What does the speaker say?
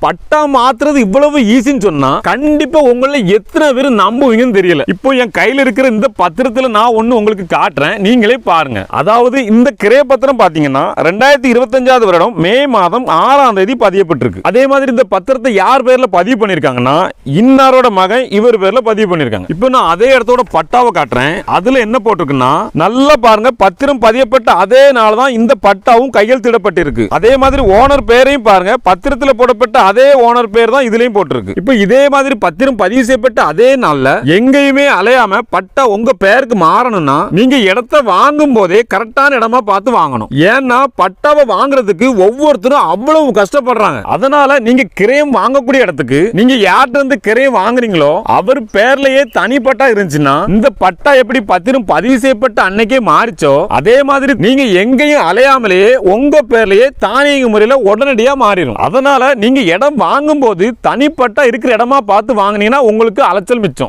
பட்டா மாத்துறது இவ்வளவு ஈஸின்னு சொன்னா கண்டிப்பா உங்களை எத்தனை பேர் நம்புவீங்கன்னு தெரியல. இப்போ என் கையில இருக்கிற இந்த பத்திரத்துல நான் ஒண்ணு உங்களுக்கு காட்டுறேன், நீங்களே பாருங்க. அதாவது இந்த கிரய பத்திரம் பாத்தீங்கன்னா 2025 வருடம் மே மாதம் 6ஆம் தேதி பதியப்பட்டிருக்கு. அதே மாதிரி இந்த பத்திரத்தை யார் பேர்ல பதிவு பண்ணிருக்காங்கன்னா இன்னாரோட மகன் இவர் பேர்ல பதிவு பண்ணிருக்காங்க. இப்போ நான் அதே இடத்தோட பட்டாவை காட்டுறேன். அதுல என்ன போட்டிருக்குன்னா நல்லா பாருங்க, பத்திரம் பதியப்பட்ட அதே நாள் தான் இந்த பட்டாவும் கையெழுத்திடப்பட்டிருக்கு. அதே மாதிரி ஓனர் பேரையும் பாருங்க, பத்திரத்துல போடப்பட்ட அதே ஓனர் பேர் தான் இதுலயும் போட்டிருக்கு. இப்போ இதே மாதிரி பத்திரம் பதிவு செய்யப்பட்ட அதே நாள்ல எங்கேயுமே அலையாம பட்டா உங்க பேருக்கு மாறணும்னா நீங்க இடத்தை வாங்கும் போதே கரெக்டான இடமா பார்த்து வாங்கணும். ஏன்னா பட்டாவை வாங்குறதுக்கு ஒவ்வொருத்தரும் அவ்வளவு கஷ்டப்படுறாங்க. அதனால நீங்க கிரயம் வாங்கக்கூடிய இடத்துக்கு நீங்க யார்கிட்ட இருந்து கிரயம் வாங்குறீங்களோ அவர் பேர்லயே தனி பட்டா இருந்துச்சுன்னா இந்த பட்டா எப்படி பத்திரம் பதிவு செய்யப்பட்ட அன்னைக்கே மாறிச்சோ அதே மாதிரி நீங்க எங்கேயும் அலையாமலேயே உங்க பேர்லயே தானியங்கு முறையில உடனடியா மாறிடும். அதனால நீங்க இடம் வாங்கும் போது தனிப்பட்டா இருக்கிற இடமா பார்த்து வாங்கினீங்கன்னா உங்களுக்கு அலைச்சல் மிச்சம்.